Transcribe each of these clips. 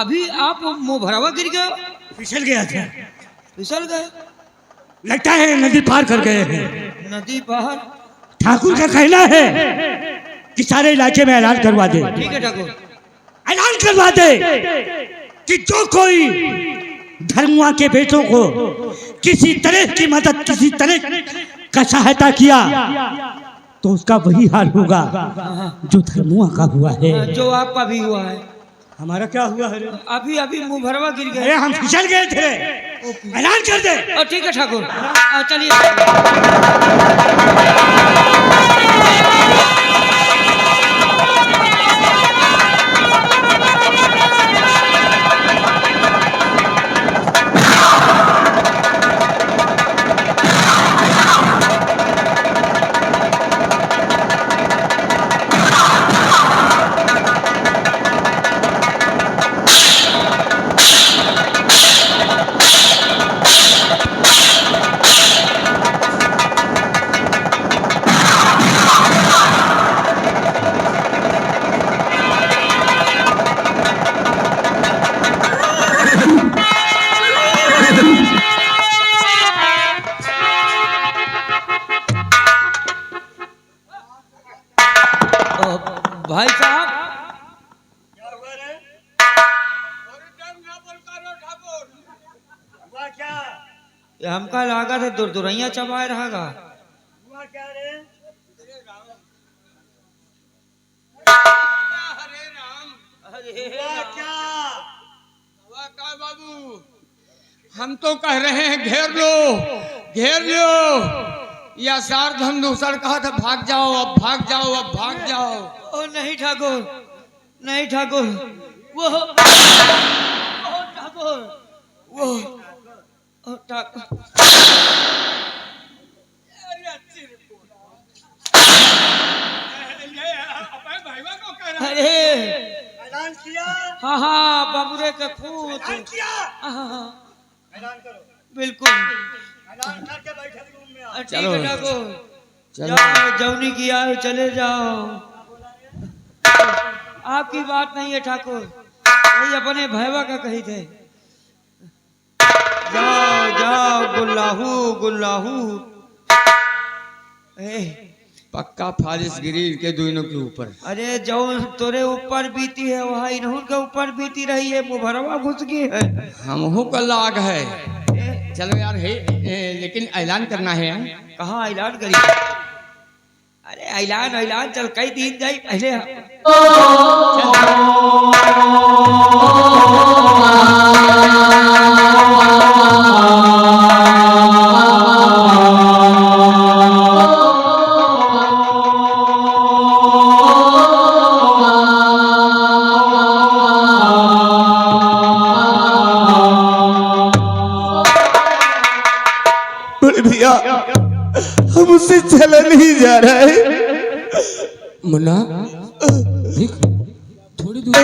अभी आप मुंह भरावा गिर गए? फिसल गया था। फिसल गए? लगता है नदी पार कर गए हैं। नदी पार? ठाकुर का कहना है कि सारे इलाके में ऐलान करवा दे। ठीक है ठाकुर, ऐलान करवा दे कि जो कोई धर्मुआ के बेटों को किसी तरह की मदद, किसी तरह का सहायता किया तो उसका वही हाल होगा जो धर्मुआ का हुआ है। जो आपका भी हुआ है। हमारा क्या हुआ है? अभी अभी मुंह भरवा गिर गए। अरे हम फिसल गए थे। ऐलान कर दे। ठीक है ठाकुर, चलिए। भाई साहब, क्या हुआ रे? हुआ क्या? हमका लागा था दुरदुरैया चबाए रहेगा। हुआ क्या रे? हुआ क्या? हुआ क्या बाबू? हम तो कह रहे हैं घेर लो, घेर लो। या सार धन दूसर कहा था भाग जाओ, अब भाग जाओ, अब भाग जाओ। ओ नहीं ठाकुर, नहीं ठाकुर, वो ठाकुर, वो ठाकुर। अरे ऐलान किया? हाँ हाँ, बाबूरे के खूत। ऐलान किया? हाँ, ऐलान करो। बिल्कुल। ऐलान करके बैठक रूम में आओ। ठीक है ठाकुर, चलो। जाओ जौनी की आए चले जाओ। आपकी बात नहीं है ठाकुर, वही अपने भैया का कही थे। जाओ जाओ गुल्लाहू गुल्लाहू। पक्का फारिस गिरी के दोनों के ऊपर। अरे जो तोरे ऊपर बीती है वहाँ इन्हों के ऊपर बीती रही है। मुभरवा घुस गई है। हमहू का लाग है। चलो यार है, लेकिन ऐलान करना है। कहाँ ऐलान करी? अरे ऐलान ऐलान चल कई दिन जाई पहले। भैया हम उससे चला नहीं जा रहा है। मुन्ना देख, थोड़ी दूर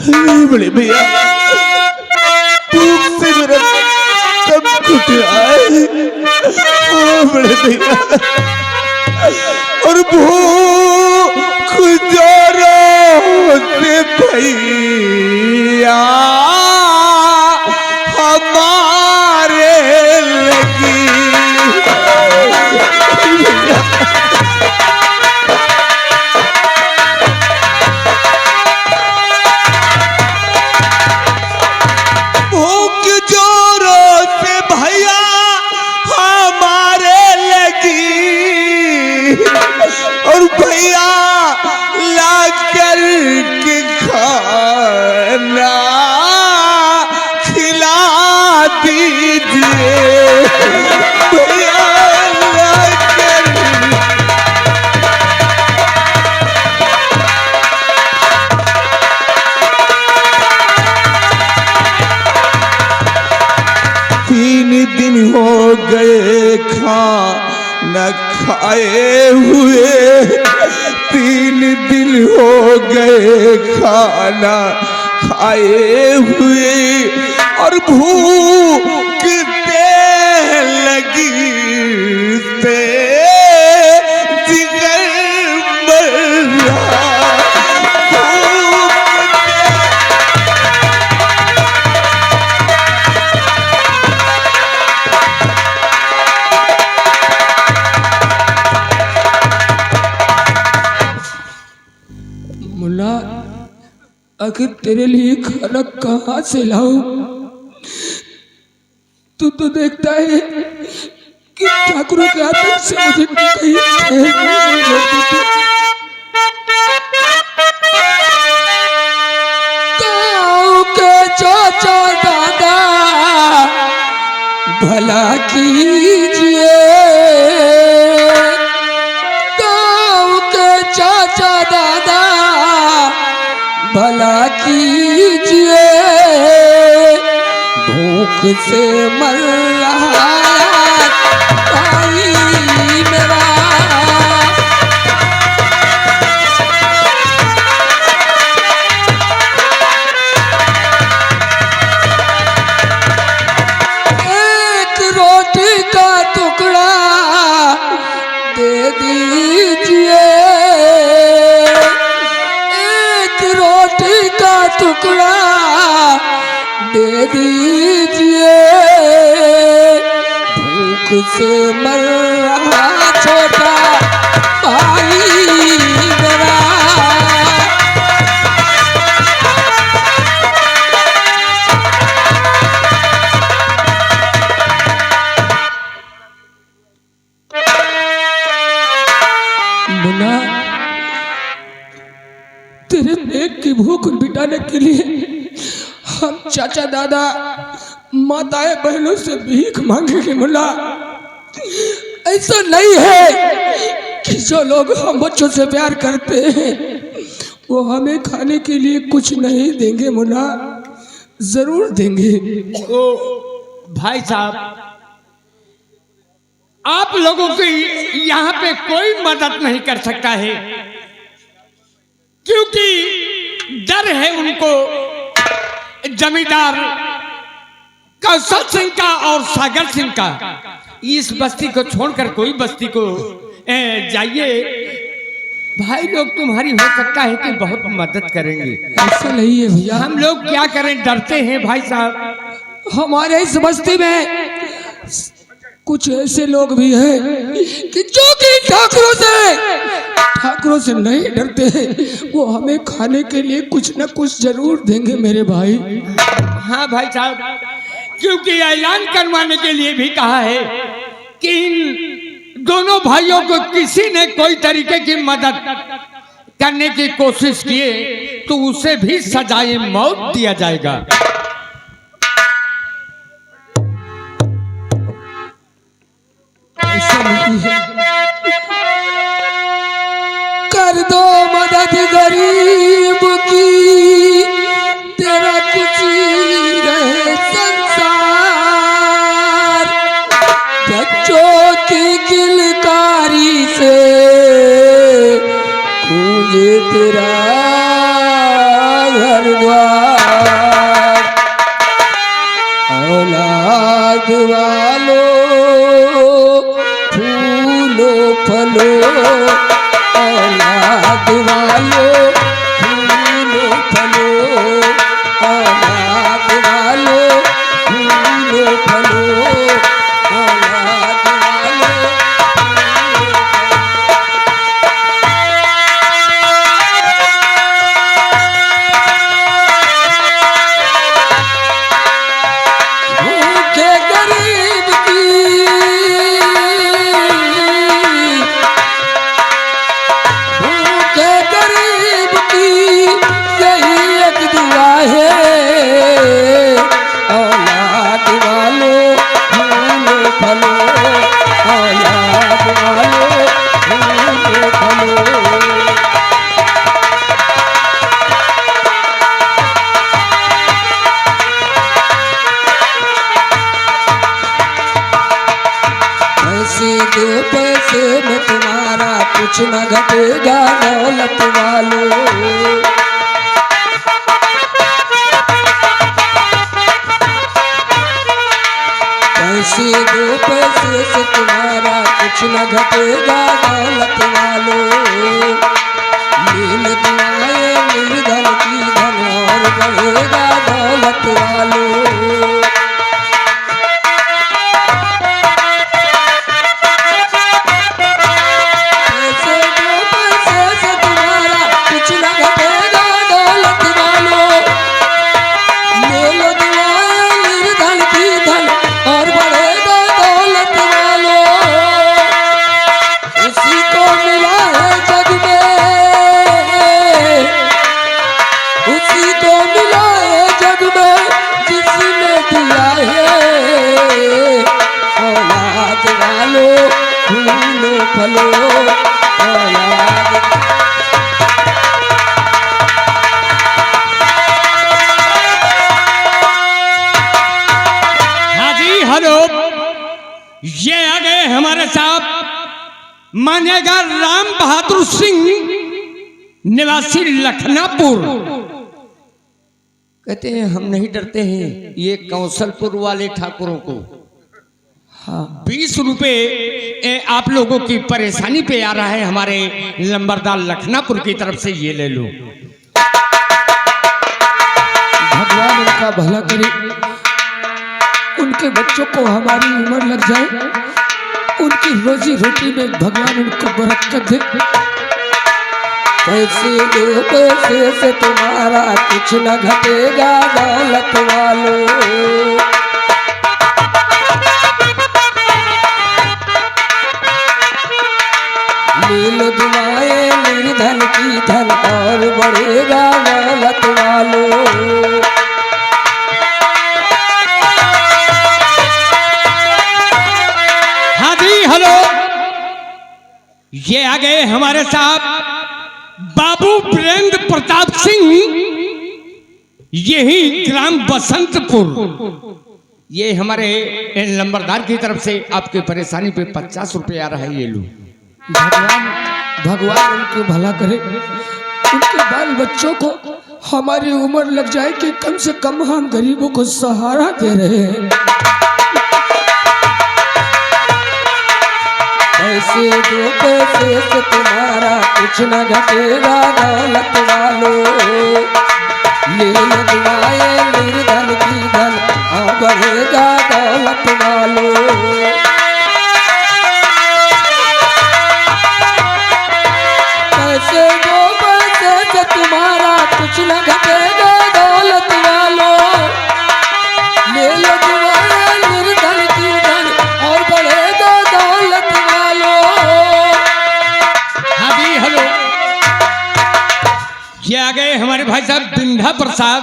नहीं बड़े भैया, भूख से मेरा सब घुट रहा है। हाँ बड़े भैया, और भूख जोरों से भैया हमारे लगी। भूख जोरों से भैया हमारे लगी, और भैया ला कर के खाना खिला दीजिए। भैया ला कर तीन दिन हो गए खाना खाए हुए, 3 दिन हो गए खाना खाए हुए, और भूख से लगी से जिगर मर रहा। भूख आखिर तेरे लिए खाना कहाँ से लाऊं? तू तो देखता है कि ठाकुरों के आतंक से मुझे कहीं चैन नहीं मिलती। गाँव के चाचा दादा भला कीजिए, गाँव के चाचा दादा भला कीजिए, भूख से मर रहा भाई मेरा। एक रोटी का टुकड़ा दे दीजिए, एक रोटी का टुकड़ा दे दीजिए, भूख से मर रहा छोटा भाई मेरा। मुन्ना, तेरे पेट की भूख मिटाने के लिए हम चाचा दादा माताएं बहनों से भीख मांगेंगे। मुन्ना, ऐसा नहीं है कि जो लोग हम बच्चों से प्यार करते हैं वो हमें खाने के लिए कुछ नहीं देंगे। मुन्ना, जरूर देंगे। ओ भाई साहब, आप लोगों की यहाँ पे कोई मदद नहीं कर सकता है, क्योंकि डर है उनको जमींदार कौशल सिंह का और सागर सिंह का। इस बस्ती को छोड़कर कोई बस्ती को जाइए, भाई लोग तुम्हारी हो सकता है कि बहुत मदद करेंगे। ऐसा नहीं है भैया, हम लोग क्या करें, डरते हैं भाई साहब। हमारे इस बस्ती में कुछ ऐसे लोग भी हैं कि जो कि ठाकुरों से नहीं डरते हैं, वो हमें खाने के लिए कुछ न कुछ जरूर देंगे मेरे भाई। हाँ भाई साहब, क्योंकि ऐलान करवाने के लिए भी कहा है कि इन दोनों भाइयों को किसी ने कोई तरीके की मदद करने की कोशिश किए तो उसे भी सजाए मौत दिया जाएगा। ऐसा नहीं है, कर दो मदद गरीब की, तेरा कुछ ही रहे संसार। बच्चों की किलकारी से गूंजे तेरा घर द्वार। औलाद वालों फूलो फलो, औलाद वालों फूलो फलो, औलाद वालों फूलो फलो, औलाद वालों भूखे गरीब की, भूखे गरीब की यही एक दुआ है। औलाद वालों फूलो फलो, औलाद वालों फूलो फलो। पैसे दो पैसे में तुम्हारा कुछ न घटेगा दौलत वालों। पैसे दो पैसे से तुम्हारा कुछ न घटेगा दौलत वालों। नील दुआएं निर्धन की धन और बढ़ेगा दौलत वालों। पैसे दो पैसे से तुम्हारा कुछ न घटेगा दौलत वालों। फलो औलाद। हाँ जी हेलो, ये आ गए हमारे साथ मानेगा राम बहादुर सिंह निवासी लखनापुर। कहते हैं हम नहीं डरते हैं ये कौशलपुर वाले ठाकुरों को। हाँ 20 रुपए आप लोगों की परेशानी पे आ रहा है हमारे लंबरदार लखनापुर की तरफ से, ये ले लो। भगवान उनका भला करे, उनके बच्चों को हमारी उम्र लग जाए, उनकी रोजी रोटी में भगवान उनको बरकत दे। पैसे दो पैसे से तुम्हारा कुछ न घटेगा दौलत वालों। ले लो दुआएं निर्धन की धन और बढ़ेगा दौलत वालों। हाँ जी हेलो, ये आ गए हमारे साथ बाबू वीरेंद्र प्रताप सिंह, यही ग्राम बसंतपुर। ये हमारे लंबरदार की तरफ से आपकी परेशानी पे 50 रुपए आ रहा है, ये लो। भगवान उनको भला करे, उनके बाल बच्चों को हमारी उम्र लग जाए कि कम से कम हम गरीबों को सहारा दे रहे हैं। पैसे दो पैसे से तुम्हारा कुछ न घटेगा दौलत वालों। ले लो दुआएं निर्धन की धन और बढ़ेगा दौलत वालों। पैसे दो पैसे से तुम्हारा कुछ न घटेगा दौलत वालों। ले लो दुआएं निर्धन की धन और बढ़ेगा दौलत वालों। हाँ जी हेलो, ये आ गए हमारे भाई साहब बिंधा प्रसाद,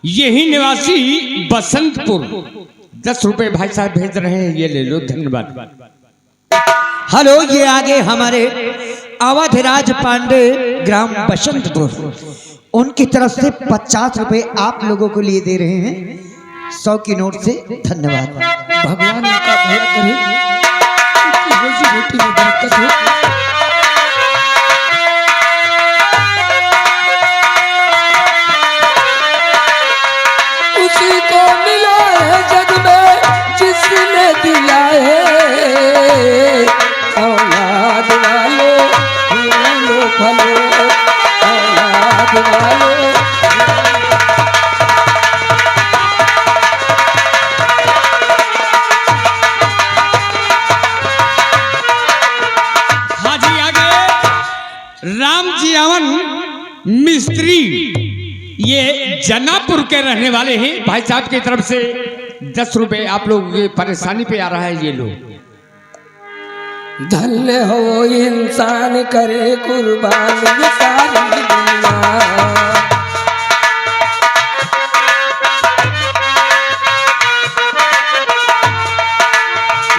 यही निवासी बसंतपुर। 10 रुपए भाई साहब भेज रहे हैं, ये ले लो, धन्यवाद। हेलो, ये आगे हमारे अवधराज पांडे ग्राम बसंतपुर, उनकी तरफ से 50 रुपए आप लोगों को लिए दे रहे हैं 100 की नोट से, धन्यवाद। भगवान उनका भला करे, उनकी रोजी रोटी में बरकत हो। उसी को मिला है जग में जिसने दिया है औलाद वालों फूलो फलो औलाद वालों। हाँ जी आगे राम जी अवन मिस्त्री, ये जनापुर के रहने वाले हैं। भाई साहब की तरफ से 10 रुपए आप लोगों की परेशानी पे आ रहा है, ये लो। धन्य हो इंसान करे कुर्बान ये सारी दुनिया।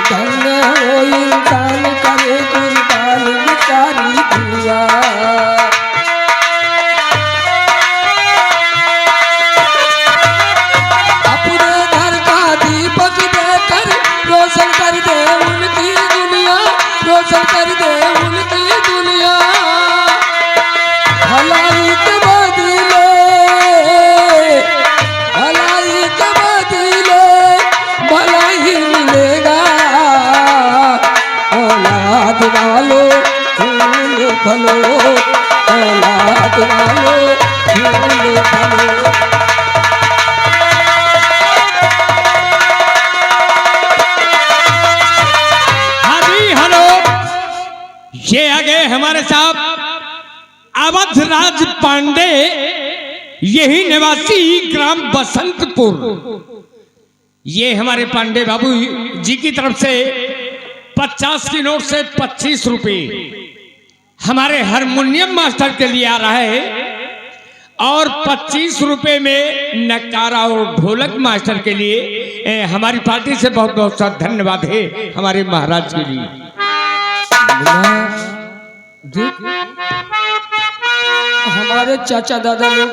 धन्य हो इंसान करे कुर्बान ये सारी दुनिया। अपने घर का दीपक देकर रोशन कर दे उनकी दुनिया, रोशन कर दे उनकी दुनिया। भलाई के बदले, भलाई के बदले भलाई मिलेगा। औलाद वालों फूल फलो औलाद वालों फूल फलो। हाँ जी हेलो, ये आ गए हमारे साथ अवधराज पांडे, यही निवासी ग्राम बसंतपुर। ये हमारे पांडे बाबू जी की तरफ से 50 की नोट से 25 रुपए हमारे हारमोनियम मास्टर के लिए आ रहा है, और 25 रुपए में नकारा और ढोलक मास्टर के लिए हमारी पार्टी से बहुत बहुत सा धन्यवाद है हमारे महाराज के लिए। मुन्ना, देख हमारे चाचा दादा लोग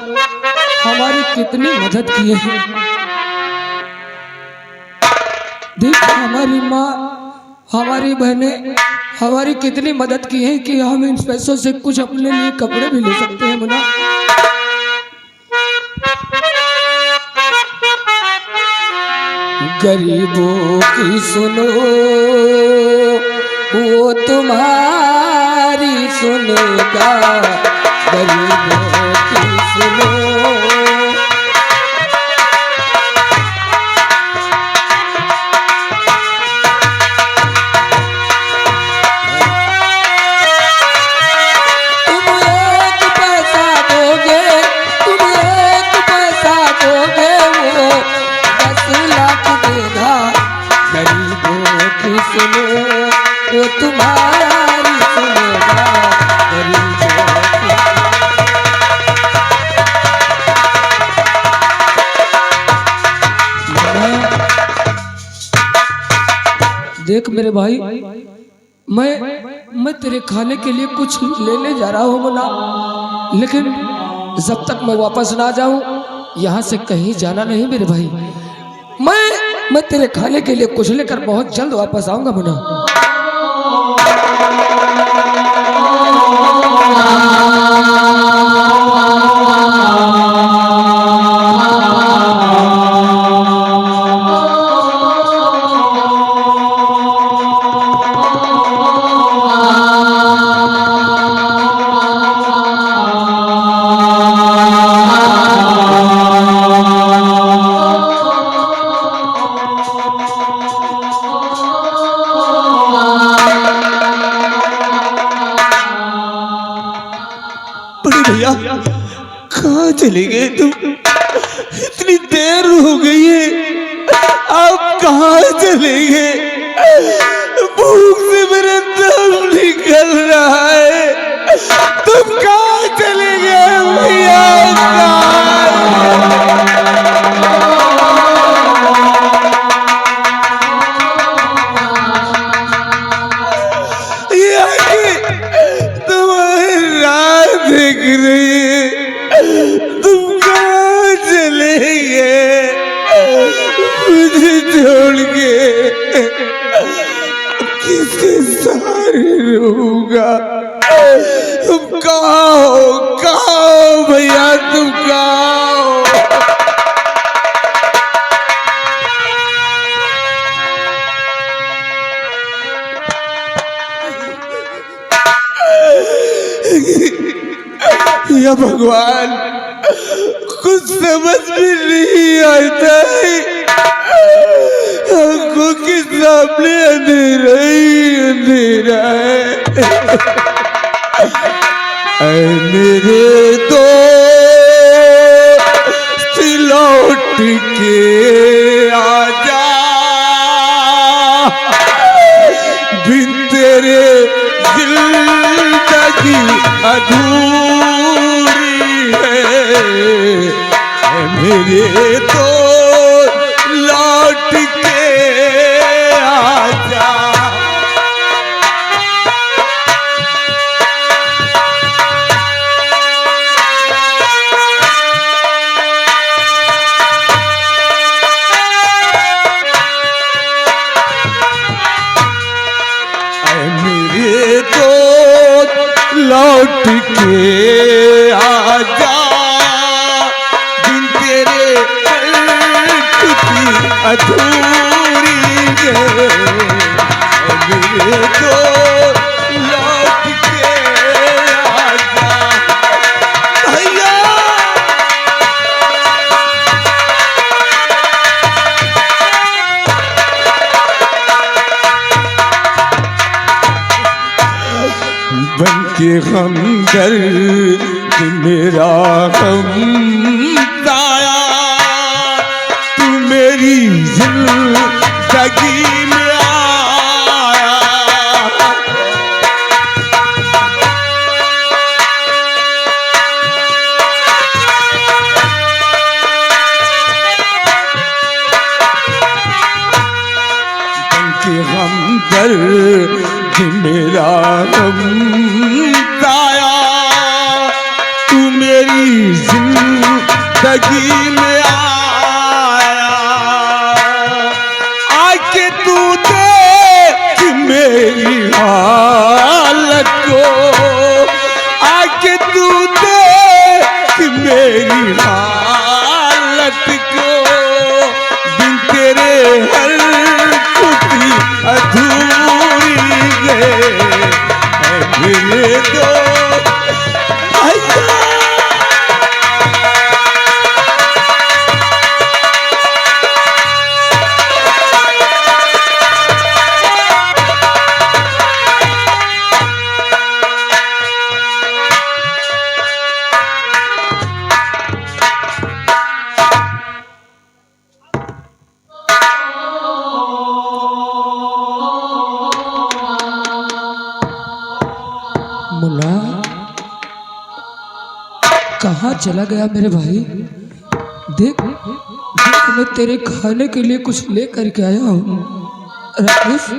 हमारी कितनी मदद किए हैं। देख हमारी माँ हमारी बहनें हमारी कितनी मदद की है कि हम इन पैसों से कुछ अपने लिए कपड़े भी ले सकते हैं। मुन्ना, गरीबों की सुनो वो तुम्हारी सुनेगा, गरीबों की सुनो। वो तुम्हारी सुनेगा, देख मेरे भाई, मैं तेरे खाने के लिए कुछ लेने जा रहा हूँ मुन्ना, लेकिन जब तक मैं वापस ना जाऊं यहाँ से कहीं जाना नहीं मेरे भाई। मैं तेरे खाने के लिए कुछ लेकर बहुत जल्द वापस आऊंगा मुन्ना। भैया कहाँ चले गए तुम? इतनी देर हो गई है, आप कहाँ चले गए? भूख से मेरा दम निकल रहा है, तुम कहाँ चले गए भैया? किसके सहारे रहूंगा? तुम कहाँ हो भैया, तुम कहाँ हो? या भगवान, कुछ समझ में नहीं आता है, हमको के सामने अंधेरा ही अंधेरा है। मेरे दो लौट के आजा, बिन तेरे जिंदगी अधूरी है। मेरे तो लौट के आजा। मेरे तो लौट के आजा, बिन तेरे अधूरी है। मेरे तो लौट के आजा भैया। बन के हमदर्द मेरा हमसाया, तू मेरी जिंदगी में आया। बन के हमदर्द मेरा हमसाया, तू मेरी जिंदगी में आया, आके तू देख मेरी हालत को, आके तू देख मेरी हालत को, बिन तेरे हर खुशी अधूरी गए मेरे दो मुन्ना कहाँ चला गया मेरे भाई? देख देख मैं तेरे खाने के लिए कुछ लेकर के आया हूँ। राकेश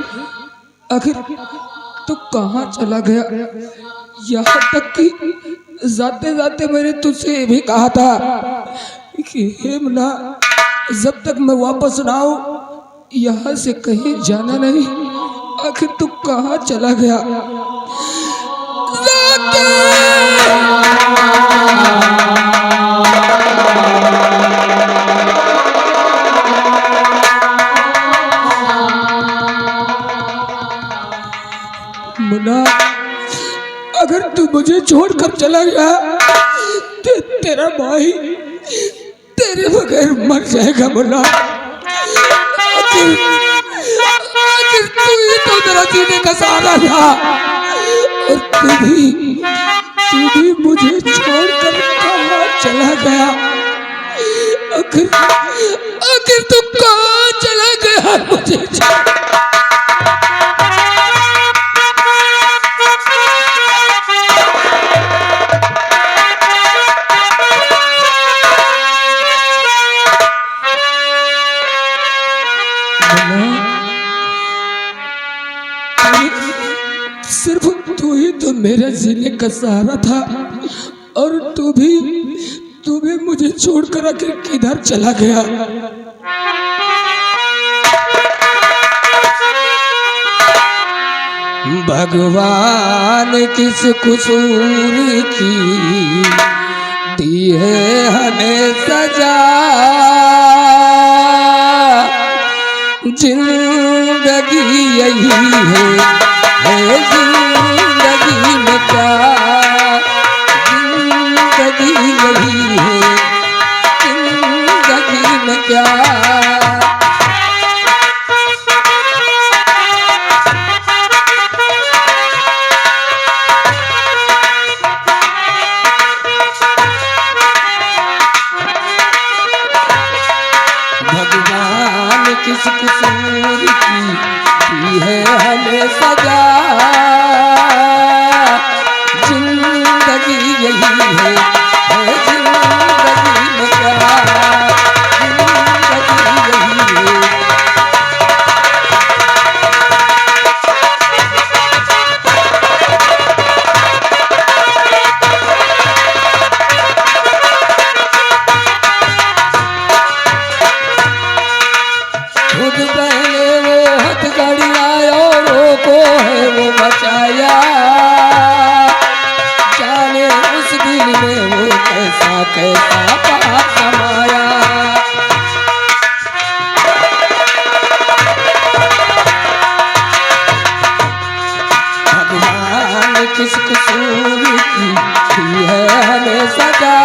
आखिर तू कहाँ चला गया? यहाँ तक कि जाते जाते मैंने तुझसे ये भी कहा था कि हे मुन्ना जब तक मैं वापस ना आऊँ यहाँ से कहीं जाना नहीं। आखिर तू कहाँ चला गया? मुन्ना अगर तू मुझे छोड़कर चला गया तो तेरा भाई तेरे बगैर मर जाएगा। मुन्ना आखिर तू ही तो मेरा जीने का सहारा था और तू भी मुझे छोड़कर कहाँ चला गया? आखिर तू कहाँ चला गया मुझे सिर्फ तू ही तो मेरे जीने का सहारा था और तू भी मुझे छोड़कर आखिर किधर चला गया? भगवान किस कसूर की दी है हमें सजा, जिंदगी यही है जिंदगी में क्या, जिंदगी यही है जिंदगी में क्या। भगवान किस कसूर की है हमें सजा, जिंदगी यही है जिंदगी में क्या, जिंदगी यही है। खुद पहले वो हथकड़ी आयो रोको है वो बचाया, जाने उस दिल में वो कैसा कैसा पाप समाया। भगवान किस कसूर की है हमें सजा,